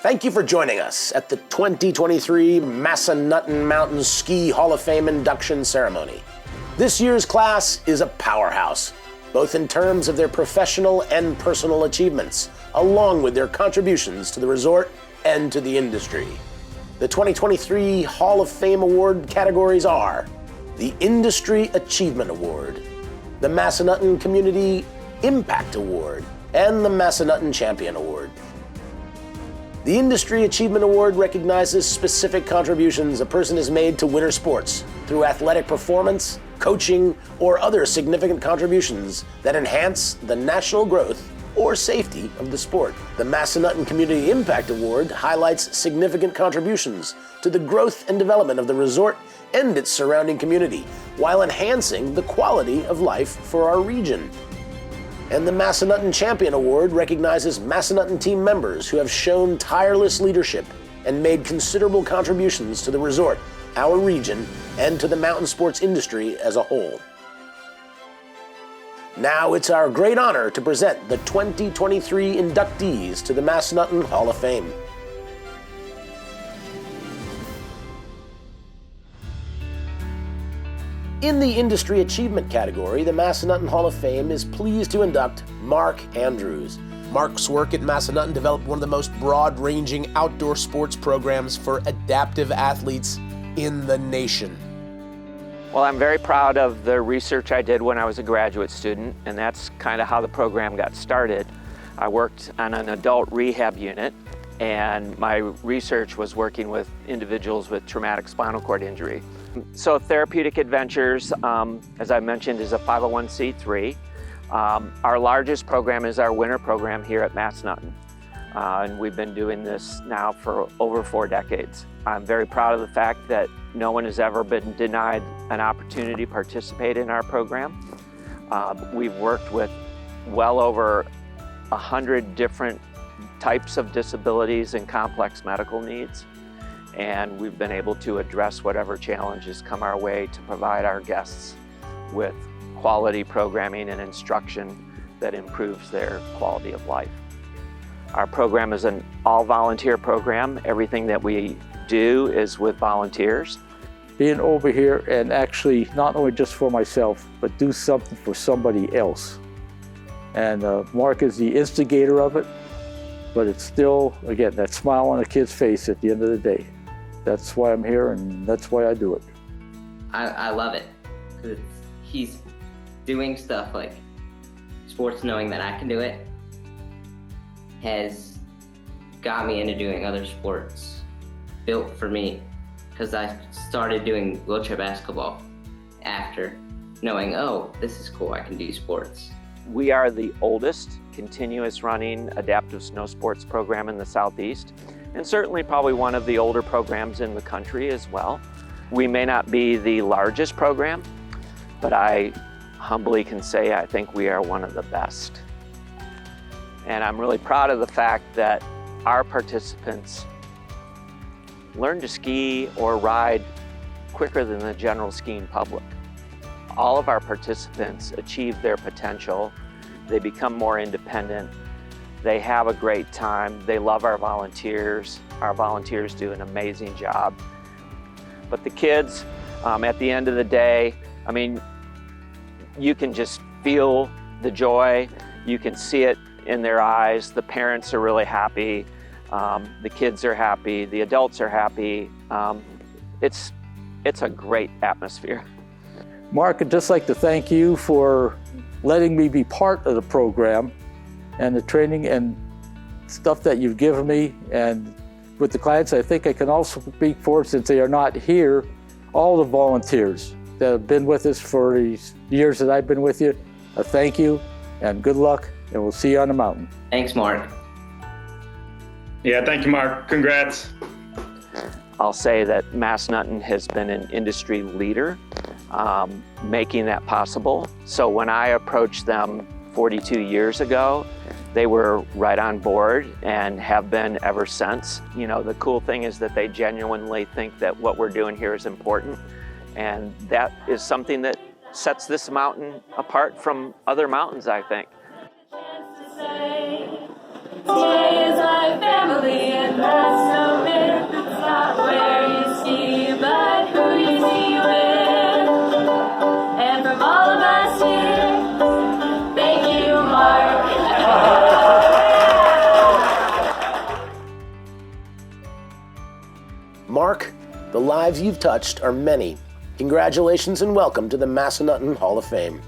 Thank you for joining us at the 2023 Massanutten Mountain Ski Hall of Fame induction ceremony. This year's class is a powerhouse, both in terms of their professional and personal achievements, along with their contributions to the resort and to the industry. The 2023 Hall of Fame award categories are the Industry Achievement Award, the Massanutten Community Impact Award, and the Massanutten Champion Award. The Industry Achievement Award recognizes specific contributions a person has made to winter sports through athletic performance, coaching, or other significant contributions that enhance the national growth or safety of the sport. The Massanutten Community Impact Award highlights significant contributions to the growth and development of the resort and its surrounding community, while enhancing the quality of life for our region. And the Massanutten Champion Award recognizes Massanutten team members who have shown tireless leadership and made considerable contributions to the resort, our region, and to the mountain sports industry as a whole. Now it's our great honor to present the 2023 inductees to the Massanutten Hall of Fame. In the Industry Achievement category, the Massanutten Hall of Fame is pleased to induct Mark Andrews. Mark's work at Massanutten developed one of the most broad-ranging outdoor sports programs for adaptive athletes in the nation. Well, I'm very proud of the research I did when I was a graduate student, and that's kind of how the program got started. I worked on an adult rehab unit, and my research was working with individuals with traumatic spinal cord injury. So Therapeutic Adventures, as I mentioned, is a 501c3. Our largest program is our winter program here at Massanutten, and we've been doing this now for over 4 decades. I'm very proud of the fact that no one has ever been denied an opportunity to participate in our program. We've worked with well over 100 different types of disabilities and complex medical needs, and we've been able to address whatever challenges come our way to provide our guests with quality programming and instruction that improves their quality of life. Our program is an all-volunteer program. Everything that we do is with volunteers. Being over here and actually not only just for myself, but do something for somebody else. And Mark is the instigator of it, but it's still, again, that smile on a kid's face at the end of the day. That's why I'm here, and that's why I do it. I love it, because he's doing stuff like sports, knowing that I can do it, has got me into doing other sports built for me, because I started doing wheelchair basketball after knowing, oh, this is cool, I can do sports. We are the oldest continuous running adaptive snow sports program in the Southeast, and certainly probably one of the older programs in the country as well. We may not be the largest program, but I humbly can say I think we are one of the best. And I'm really proud of the fact that our participants learn to ski or ride quicker than the general skiing public. All of our participants achieve their potential. They become more independent. They have a great time. They love our volunteers. Our volunteers do an amazing job. But the kids, at the end of the day, I mean, you can just feel the joy. You can see it in their eyes. The parents are really happy. The kids are happy. The adults are happy. It's a great atmosphere. Mark, I'd just like to thank you for letting me be part of the program and the training and stuff that you've given me. And with the clients, I think I can also speak for, since they are not here, all the volunteers that have been with us for these years that I've been with you. Thank you and good luck, and we'll see you on the mountain. Thanks, Mark. Yeah, thank you, Mark. Congrats. I'll say that Massanutten has been an industry leader, making that possible. So when I approached them 42 years ago, they were right on board and have been ever since. You know, the cool thing is that they genuinely think that what we're doing here is important, and that is something that sets this mountain apart from other mountains, I think. Stay is my family and lives you've touched are many. Congratulations and welcome to the Massanutten Hall of Fame.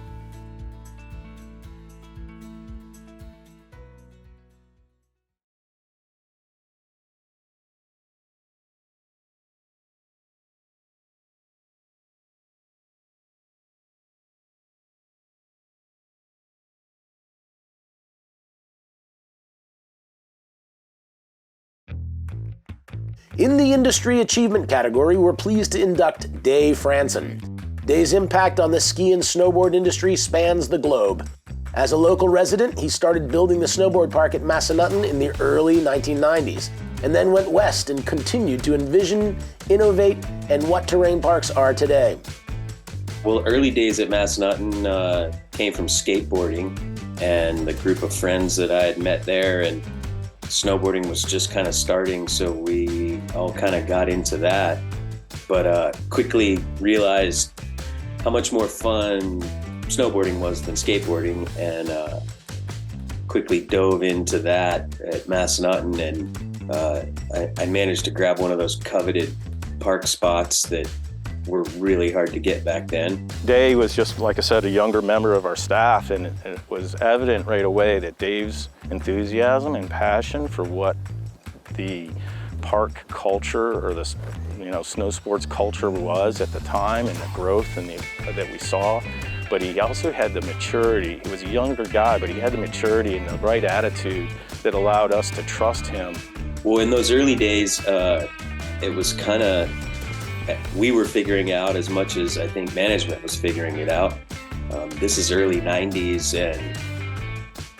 In the Industry Achievement category, we're pleased to induct Dave Franzen. Dave's impact on the ski and snowboard industry spans the globe. As a local resident, he started building the snowboard park at Massanutten in the early 1990s, and then went west and continued to envision, innovate, and what terrain parks are today. Well, early days at Massanutten came from skateboarding and the group of friends that I had met there, and snowboarding was just kind of starting, so we all kind of got into that, but quickly realized how much more fun snowboarding was than skateboarding, and quickly dove into that at Massanutten, and I managed to grab one of those coveted park spots that were really hard to get back then. Dave was just, like I said, a younger member of our staff, and it was evident right away that Dave's enthusiasm and passion for what the park culture or the snow sports culture was at the time, and the growth that we saw. But he also had the maturity. He was a younger guy, but he had the maturity and the right attitude that allowed us to trust him. Well, in those early days, it was kind of, we were figuring out as much as I think management was figuring it out. This is early 90s, and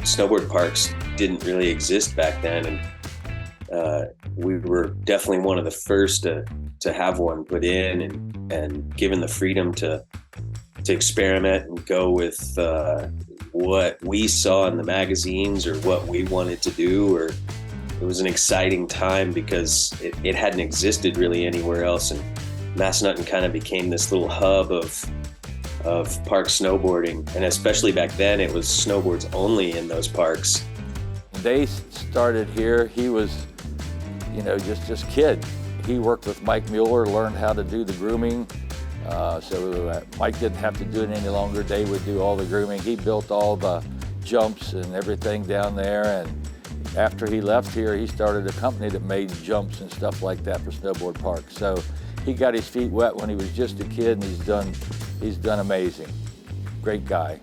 snowboard parks didn't really exist back then, and we were definitely one of the first to have one put in, and given the freedom to experiment and go with what we saw in the magazines or what we wanted to do. Or it was an exciting time because it hadn't existed really anywhere else, and Massanutten kind of became this little hub of park snowboarding, and especially back then it was snowboards only in those parks. They started here, he was, just kid. He worked with Mike Mueller, learned how to do the grooming. So Mike didn't have to do it any longer. Dave would do all the grooming. He built all the jumps and everything down there, and after he left here, he started a company that made jumps and stuff like that for snowboard parks. So he got his feet wet when he was just a kid, and he's done amazing. Great guy.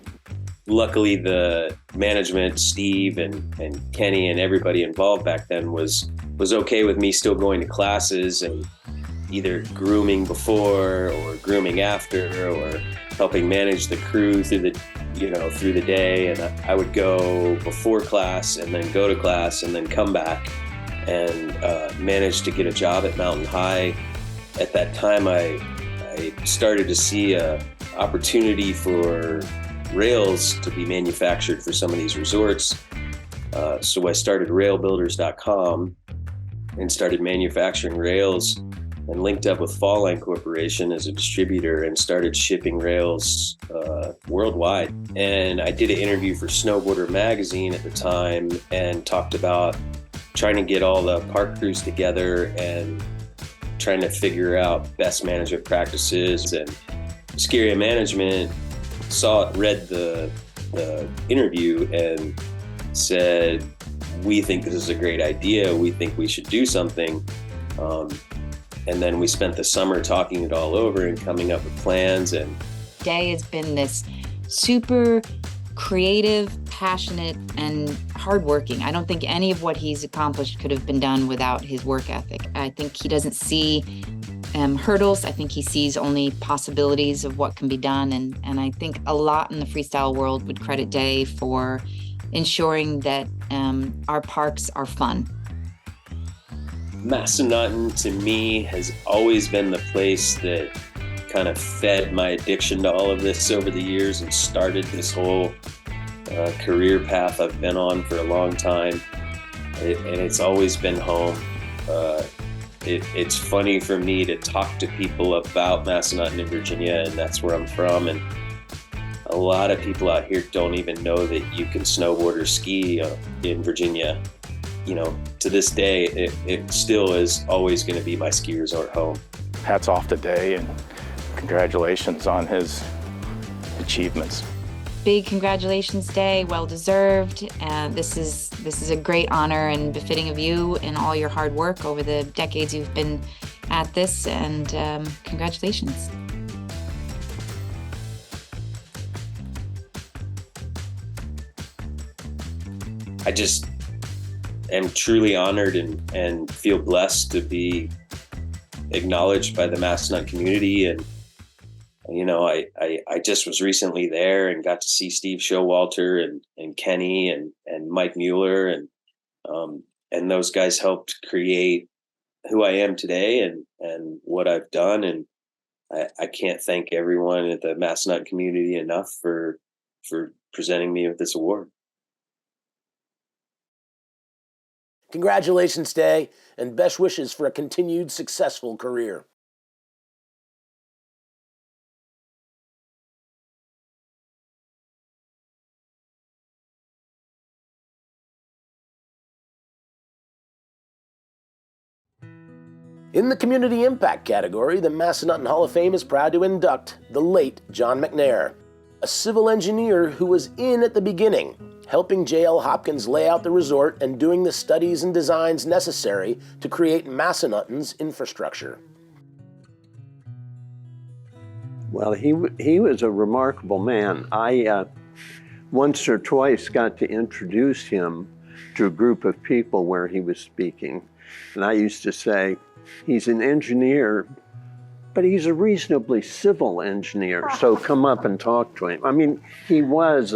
Luckily, the management, Steve and Kenny and everybody involved back then was okay with me still going to classes and either grooming before or grooming after, or helping manage the crew through the day. And I would go before class and then go to class and then come back, and managed to get a job at Mountain High. At that time, I started to see a opportunity for rails to be manufactured for some of these resorts. So I started railbuilders.com and started manufacturing rails, and linked up with Fall Line Corporation as a distributor and started shipping rails worldwide. And I did an interview for Snowboarder magazine at the time and talked about trying to get all the park crews together and trying to figure out best management practices. And Ski Area Management read the interview and said, "We think this is a great idea. We think we should do something." And then we spent the summer talking it all over and coming up with plans. And Day has been this super creative, passionate, and hardworking. I don't think any of what he's accomplished could have been done without his work ethic. I think he doesn't see hurdles. I think he sees only possibilities of what can be done. And I think a lot in the freestyle world would credit Day for ensuring that our parks are fun. Massanutten, to me, has always been the place that kind of fed my addiction to all of this over the years and started this whole career path I've been on for a long time. And it's always been home. It's funny for me to talk to people about Massanutten in Virginia, and that's where I'm from. And a lot of people out here don't even know that you can snowboard or ski in Virginia. To this day, it still is always going to be my ski resort home. hats off to Day and congratulations on his achievements. Big congratulations, Day. Well deserved. This is a great honor and befitting of you and all your hard work over the decades you've been at this. And congratulations. I just am truly honored and feel blessed to be acknowledged by the Massanutten community. And, you know, I just was recently there and got to see Steve Showalter and Kenny and Mike Mueller. And those guys helped create who I am today and what I've done. And I can't thank everyone at the Massanutten community enough for presenting me with this award. Congratulations, Day, and best wishes for a continued successful career. In the Community Impact category, the Massanutten Hall of Fame is proud to induct the late John McNair, a civil engineer who was in at the beginning, helping J.L. Hopkins lay out the resort and doing the studies and designs necessary to create Massanutten's infrastructure. Well, he was a remarkable man. I once or twice got to introduce him to a group of people where he was speaking. And I used to say, he's an engineer, but he's a reasonably civil engineer, so come up and talk to him. I mean, he was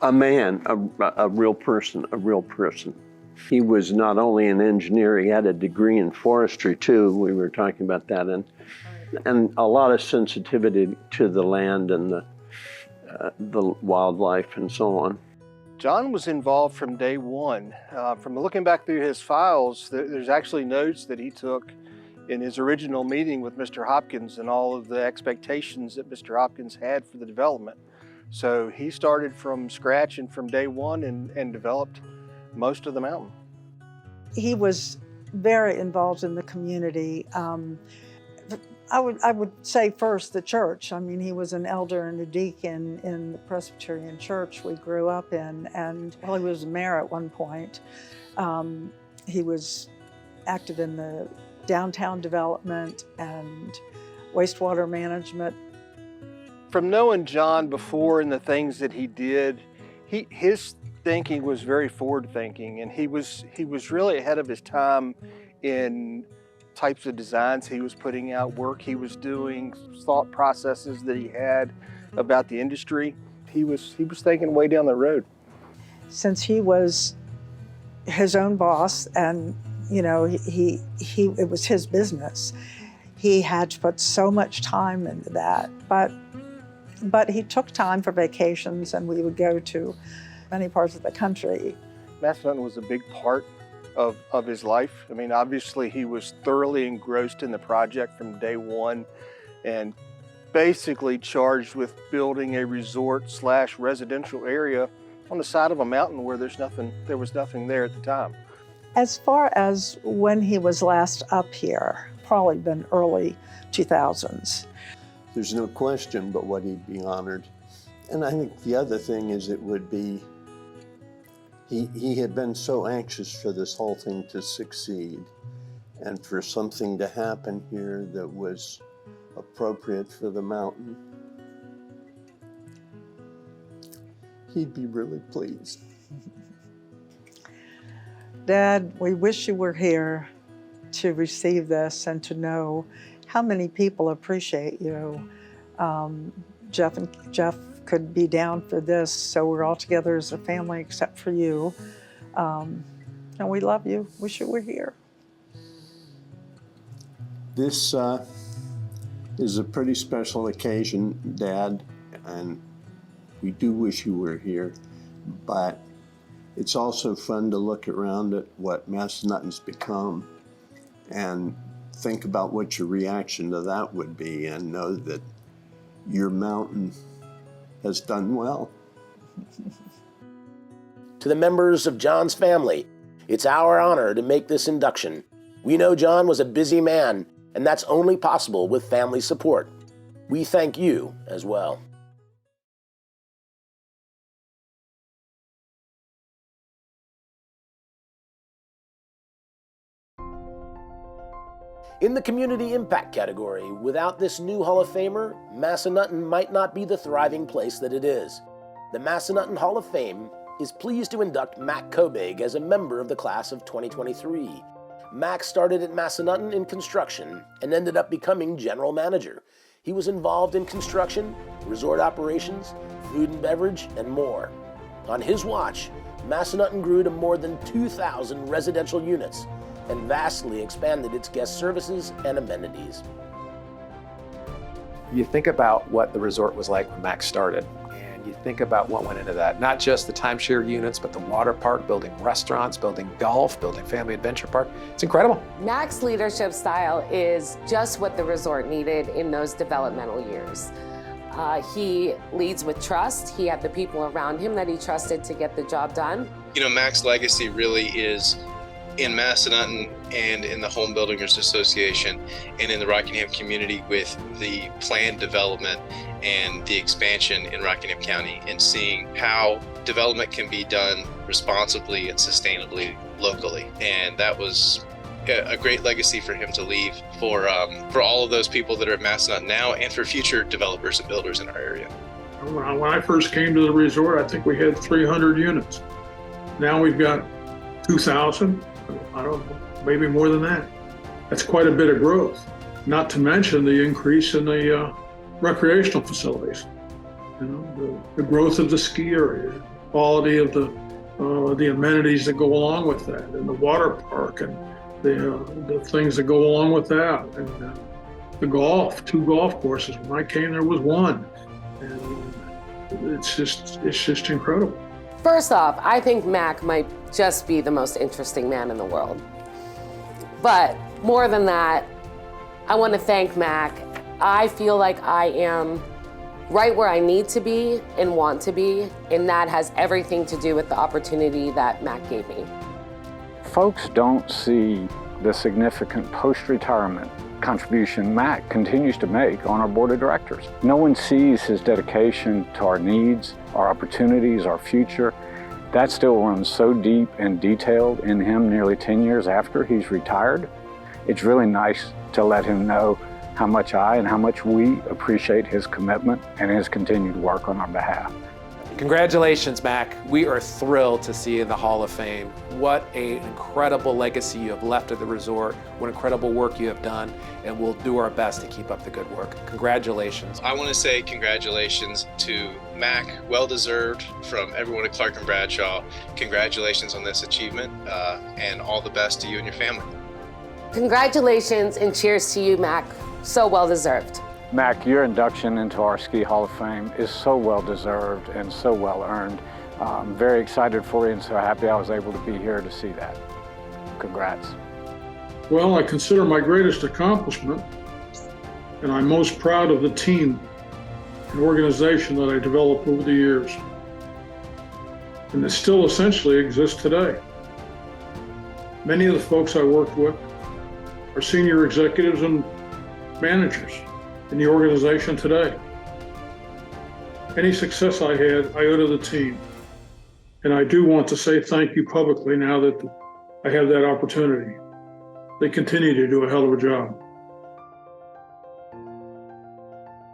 a man, a real person, He was not only an engineer, he had a degree in forestry too. We were talking about that, and a lot of sensitivity to the land and the wildlife and so on. John was involved from day one. From looking back through his files, there's actually notes that he took in his original meeting with Mr. Hopkins and all of the expectations that Mr. Hopkins had for the development. So he started from scratch and from day one and developed most of the mountain. He was very involved in the community. I would say first the church. I mean, he was an elder and a deacon in the Presbyterian church we grew up in, and while he was mayor at one point, he was active in the downtown development and wastewater management. From knowing John before and the things that he did, his thinking was very forward thinking, and he was really ahead of his time in types of designs he was putting out, work he was doing, thought processes that he had about the industry. He was thinking way down the road. Since he was his own boss and, you know, it was his business, he had to put so much time into that. But he took time for vacations, and we would go to many parts of the country. Massanutten was a big part of his life. I mean, obviously he was thoroughly engrossed in the project from day one and basically charged with building a resort/residential area on the side of a mountain where there was nothing there at the time. As far as when he was last up here, probably been early 2000s. There's no question but what he'd be honored. And I think the other thing is it would be, he had been so anxious for this whole thing to succeed and for something to happen here that was appropriate for the mountain. He'd be really pleased. Dad, we wish you were here to receive this and to know how many people appreciate you. Jeff could be down for this, so we're all together as a family except for you. And we love you. Wish you were here. This is a pretty special occasion, Dad, and we do wish you were here, but it's also fun to look around at what Massanutten's become and think about what your reaction to that would be and know that your mountain has done well. To the members of John's family, it's our honor to make this induction. We know John was a busy man, and that's only possible with family support. We thank you as well. In the community impact category, without this new Hall of Famer, Massanutten might not be the thriving place that it is. The Massanutten Hall of Fame is pleased to induct Mac Koebig as a member of the class of 2023. Mac started at Massanutten in construction and ended up becoming general manager. He was involved in construction, resort operations, food and beverage, and more. On his watch, Massanutten grew to more than 2,000 residential units and vastly expanded its guest services and amenities. You think about what the resort was like when Mac started, and you think about what went into that. Not just the timeshare units, but the water park, building restaurants, building golf, building family adventure park. It's incredible. Mac's leadership style is just what the resort needed in those developmental years. He leads with trust. He had the people around him that he trusted to get the job done. You know, Mac's legacy really is in Massanutten and in the Home Builders Association and in the Rockingham community with the planned development and the expansion in Rockingham County, and seeing how development can be done responsibly and sustainably locally. And that was a great legacy for him to leave for all of those people that are at Massanutten now and for future developers and builders in our area. When I first came to the resort, I think we had 300 units. Now we've got 2,000. I don't know, maybe more than that. That's quite a bit of growth, not to mention the increase in the recreational facilities. You know, the growth of the ski area, quality of the amenities that go along with that, and the water park, and the things that go along with that, and the golf, 2 golf courses. When I came, there was 1, and it's just incredible. First off, I think Mac might just be the most interesting man in the world. But more than that, I want to thank Mac. I feel like I am right where I need to be and want to be, and that has everything to do with the opportunity that Mac gave me. Folks don't see the significant post-retirement contribution Mac continues to make on our board of directors. No one sees his dedication to our needs, our opportunities, our future. That still runs so deep and detailed in him nearly 10 years after he's retired. It's really nice to let him know how much I and how much we appreciate his commitment and his continued work on our behalf. Congratulations, Mac. We are thrilled to see you in the Hall of Fame. What an incredible legacy you have left at the resort, what incredible work you have done, and we'll do our best to keep up the good work. Congratulations. I want to say congratulations to Mac, well deserved from everyone at Clark & Bradshaw. Congratulations on this achievement, and all the best to you and your family. Congratulations and cheers to you, Mac. So well deserved. Mac, your induction into our Ski Hall of Fame is so well deserved and so well earned. I'm very excited for you and so happy I was able to be here to see that. Congrats. Well, I consider my greatest accomplishment, and I'm most proud of the team and organization that I developed over the years, and that still essentially exists today. Many of the folks I worked with are senior executives and managers in the organization today. Any success I had, I owe to the team. And I do want to say thank you publicly now that I have that opportunity. They continue to do a hell of a job.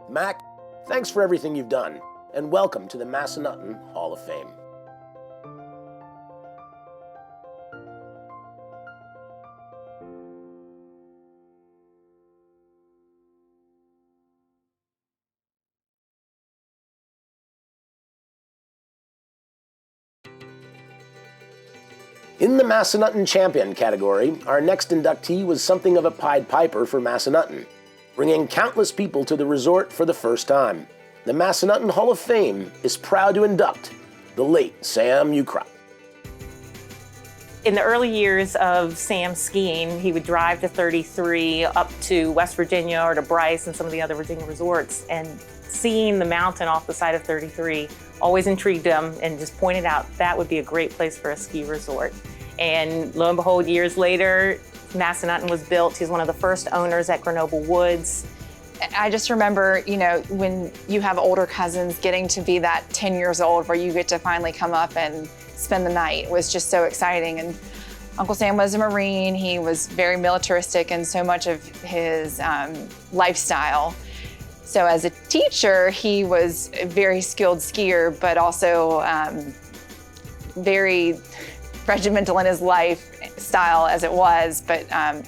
Mac, thanks for everything you've done, and welcome to the Massanutten Hall of Fame. In the Massanutten Champion category, our next inductee was something of a Pied Piper for Massanutten, bringing countless people to the resort for the first time. The Massanutten Hall of Fame is proud to induct the late Sam Ukrop. In the early years of Sam skiing, he would drive to 33 up to West Virginia or to Bryce and some of the other Virginia resorts, and seeing the mountain off the side of 33 always intrigued him and just pointed out that would be a great place for a ski resort. And lo and behold, years later, Massanutten was built. He's one of the first owners at Grenoble Woods. I just remember, you know, when you have older cousins, getting to be that 10 years old where you get to finally come up and spend the night was just so exciting. And Uncle Sam was a Marine. He was very militaristic in so much of his lifestyle. So as a teacher, he was a very skilled skier, but also very regimental in his lifestyle as it was. But I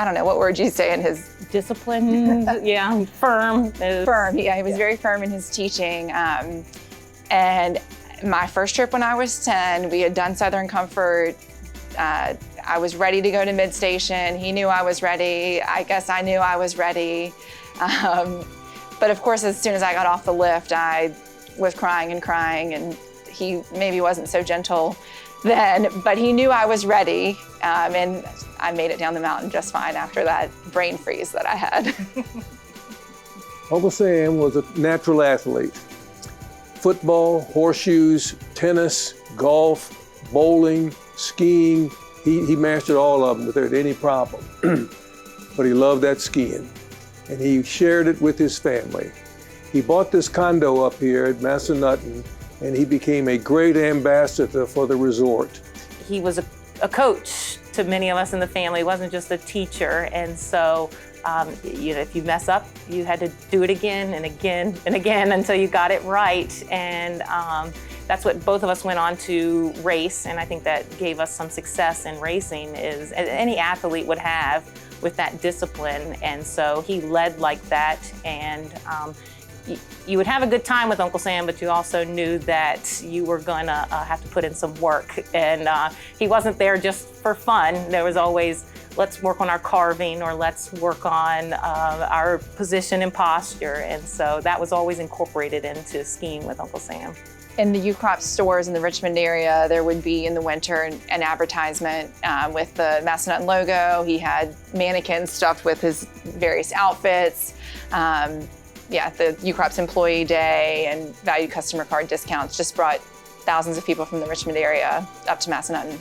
don't know, what word you say in his? Disciplined, yeah, firm. Firm, yeah, he was very firm in his teaching. And my first trip when I was 10, we had done Southern Comfort. I was ready to go to mid-station. He knew I was ready. I guess I knew I was ready. But of course, as soon as I got off the lift, I was crying, and he maybe wasn't so gentle then, but he knew I was ready, and I made it down the mountain just fine after that brain freeze that I had. Uncle Sam was a natural athlete. Football, horseshoes, tennis, golf, bowling, skiing. He mastered all of them without any problem. But he loved that skiing, and he shared it with his family. He bought this condo up here at Massanutten, and he became a great ambassador for the resort. He was a coach to many of us in the family. He wasn't just a teacher. And so, you know, if you mess up, you had to do it again and again and again until you got it right. And that's what both of us went on to race. And I think that gave us some success in racing, is any athlete would have, with that discipline. And so he led like that. And you would have a good time with Uncle Sam, but you also knew that you were gonna have to put in some work. And he wasn't there just for fun. There was always, let's work on our carving, or let's work on our position and posture. And so that was always incorporated into skiing with Uncle Sam. In the Ukrop stores in the Richmond area, there would be in the winter an advertisement with the Massanutten logo. He had mannequins stuffed with his various outfits. Yeah, the Ukrop's Employee Day and valued customer card discounts just brought thousands of people from the Richmond area up to Massanutten.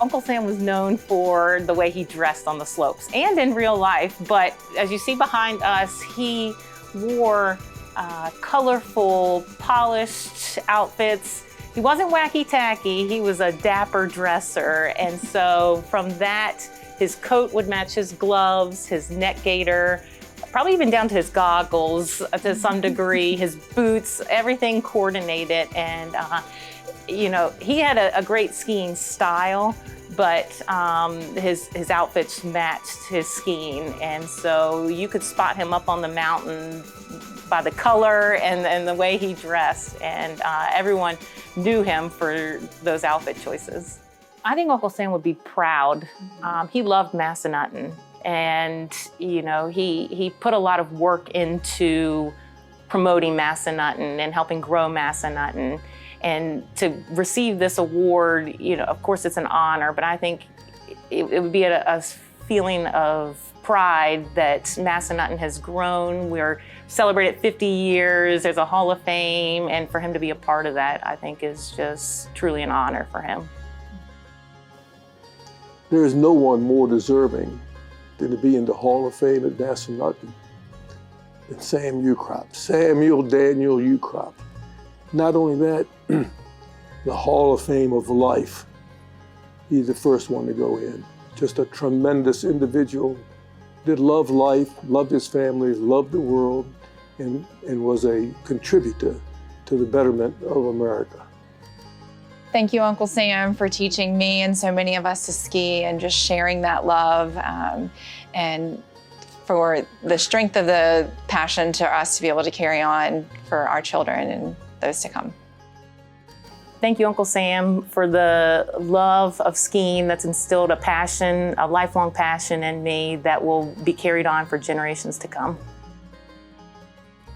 Uncle Sam was known for the way he dressed on the slopes and in real life, but as you see behind us, he wore colorful, polished outfits. He wasn't wacky-tacky, he was a dapper dresser, and so from that, his coat would match his gloves, his neck gaiter, probably even down to his goggles to some degree, his boots, everything coordinated. And, you know, he had a great skiing style, but his outfits matched his skiing. And so you could spot him up on the mountain by the color and the way he dressed. And everyone knew him for those outfit choices. I think Uncle Sam would be proud. He loved Massanutten. And, you know, he put a lot of work into promoting Massanutten and helping grow Massanutten. And to receive this award, you know, of course it's an honor, but I think it would be a feeling of pride that Massanutten has grown. We're celebrated 50 years, there's a Hall of Fame, and for him to be a part of that, I think is just truly an honor for him. There is no one more deserving than to be in the Hall of Fame at Massanutten than Sam Ukrop, Samuel Daniel Ukrop. Not only that, the Hall of Fame of life. He's the first one to go in. Just a tremendous individual that loved life, loved his family, loved the world, and was a contributor to the betterment of America. Thank you, Uncle Sam, for teaching me and so many of us to ski and just sharing that love, and for the strength of the passion to us to be able to carry on for our children and those to come. Thank you, Uncle Sam, for the love of skiing that's instilled a passion, a lifelong passion in me that will be carried on for generations to come.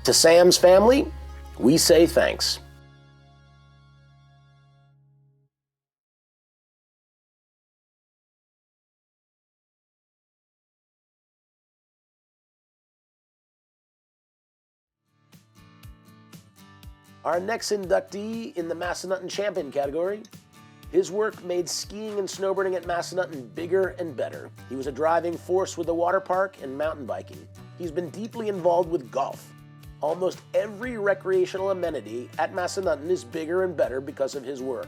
To Sam's family, we say thanks. Our next inductee in the Massanutten Champion category His work made skiing and snowboarding at Massanutten bigger and better. He was a driving force with the water park and mountain biking. He's been deeply involved with golf. Almost every recreational amenity at Massanutten is bigger and better because of his work.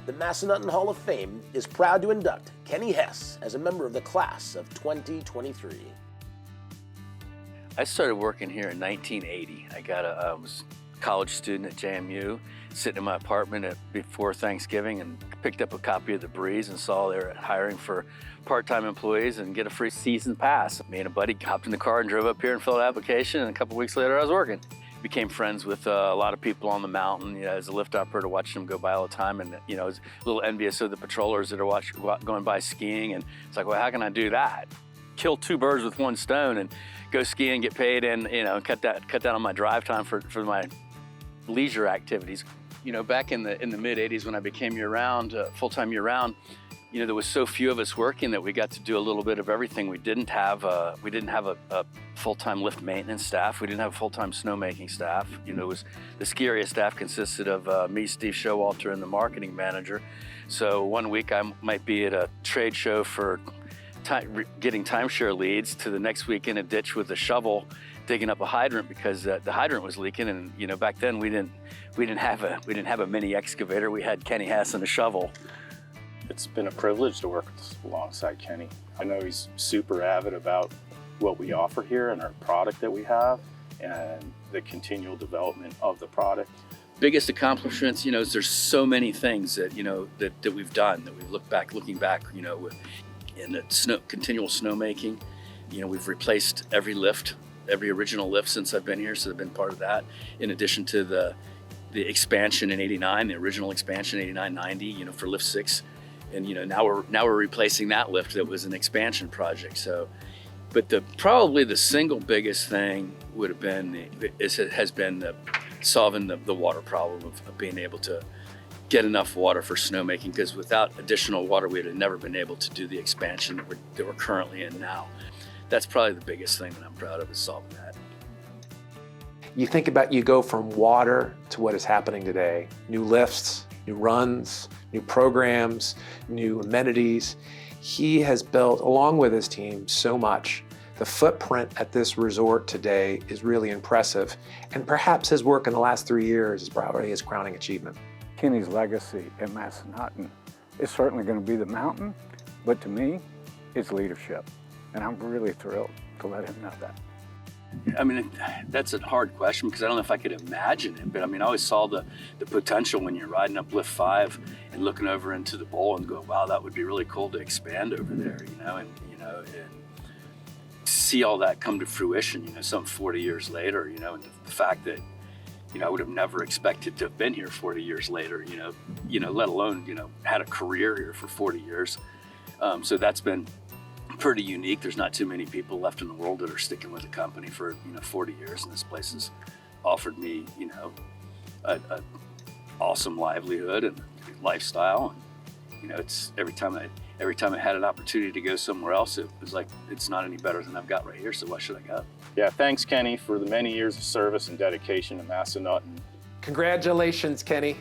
The Massanutten Hall of Fame is proud to induct Kenny Hess as a member of the class of 2023. I started working here in 1980. I was a college student at JMU, sitting in my apartment before Thanksgiving, and picked up a copy of The Breeze and saw they were hiring for part-time employees and get a free season pass. Me and a buddy hopped in the car and drove up here and filled out an application, and a couple weeks later I was working. Became friends with a lot of people on the mountain. You know, as a lift operator, watching them go by all the time, and you know, I was a little envious of the patrollers that are going by skiing, and it's like, well, how can I do that? Kill two birds with one stone and go skiing, get paid, and you know, cut down on my drive time for my leisure activities. You know, back in the mid '80s when I became year-round, full-time year-round, you know, there was so few of us working that we got to do a little bit of everything. We didn't have a full-time lift maintenance staff. We didn't have a full-time snowmaking staff. You know, the ski area staff consisted of me, Steve Showalter, and the marketing manager. So one week I might be at a trade show for getting timeshare leads, to the next week in a ditch with a shovel digging up a hydrant because the hydrant was leaking. And you know, back then we didn't have a mini excavator. We had Kenny Hess and a shovel. It's been a privilege to work alongside Kenny. I know he's super avid about what we offer here and our product that we have and the continual development of the product. Biggest accomplishments, you know, is there's so many things that, you know, that we've done, that we've looking back, you know, in the continual snowmaking. You know, we've replaced every original lift since I've been here, so they've been part of that. In addition to the expansion in '89, the original expansion in '89-90, you know, for lift 6. And you know, now we're replacing that lift that was an expansion project. So, but probably the single biggest thing would have been solving the water problem of being able to get enough water for snowmaking. Because without additional water, we'd have never been able to do the expansion that we're currently in now. That's probably the biggest thing that I'm proud of, is solving that. You think about, you go from water to what is happening today: new lifts, new runs, new programs, new amenities. He has built, along with his team, so much. The footprint at this resort today is really impressive, and perhaps his work in the last 3 years is probably his crowning achievement. Kenny's legacy at Massanutten is certainly going to be the mountain, but to me, it's leadership, and I'm really thrilled to let him know that. I mean, that's a hard question because I don't know if I could imagine it, but I mean, I always saw the potential when you're riding up lift 5 and looking over into the bowl and go, wow, that would be really cool to expand over there, you know, and see all that come to fruition, you know, some 40 years later, you know, and the fact that, you know, I would have never expected to have been here 40 years later, you know, let alone, you know, had a career here for 40 years. So that's been pretty unique. There's not too many people left in the world that are sticking with the company for, you know, 40 years, and this place has offered me, you know, a awesome livelihood and lifestyle. And you know, it's every time I had an opportunity to go somewhere else, it was like, it's not any better than I've got right here, so why should I go? Yeah, thanks Kenny for the many years of service and dedication to Massanutten. Congratulations, Kenny.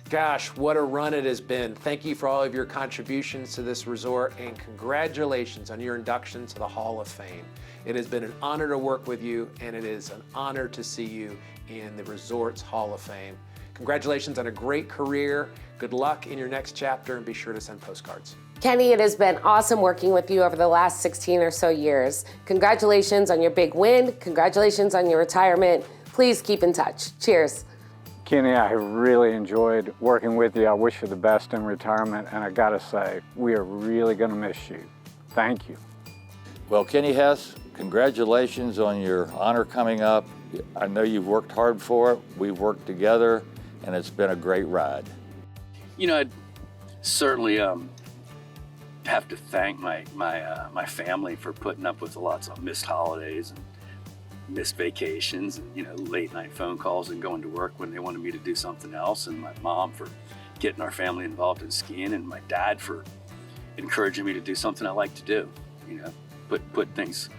Gosh, what a run it has been. Thank you for all of your contributions to this resort, and congratulations on your induction to the Hall of Fame. It has been an honor to work with you, and it is an honor to see you in the resort's Hall of Fame. Congratulations on a great career. Good luck in your next chapter, and be sure to send postcards. Kenny, it has been awesome working with you over the last 16 or so years. Congratulations on your big win. Congratulations on your retirement. Please keep in touch. Cheers. Kenny, I have really enjoyed working with you. I wish you the best in retirement, and I gotta say, we are really gonna miss you. Thank you. Well, Kenny Hess, congratulations on your honor coming up. I know you've worked hard for it. We've worked together, and it's been a great ride. You know, I'd certainly have to thank my family for putting up with lots of missed holidays and missed vacations and, you know, late night phone calls and going to work when they wanted me to do something else, and my mom for getting our family involved in skiing, and my dad for encouraging me to do something I like to do, you know, put things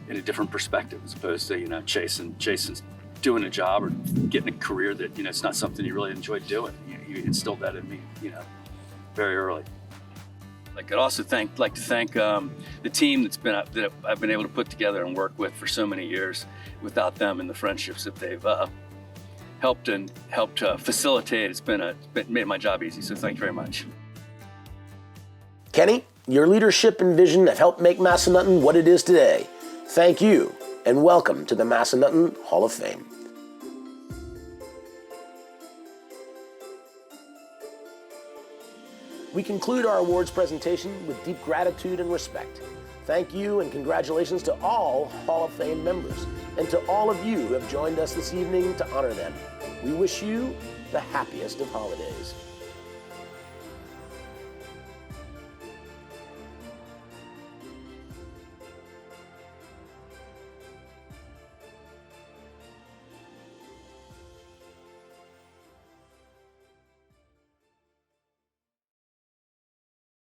in a different perspective as opposed to, you know, chasing doing a job or getting a career that, you know, it's not something you really enjoy doing. You instilled that in me, you know, very early. I'd also like to thank the team that I've been able to put together and work with for so many years. Without them and the friendships that they've helped facilitate, it's made my job easy. So thank you very much. Kenny, your leadership and vision have helped make Massanutten what it is today. Thank you, and welcome to the Massanutten Hall of Fame. We conclude our awards presentation with deep gratitude and respect. Thank you and congratulations to all Hall of Fame members and to all of you who have joined us this evening to honor them. We wish you the happiest of holidays.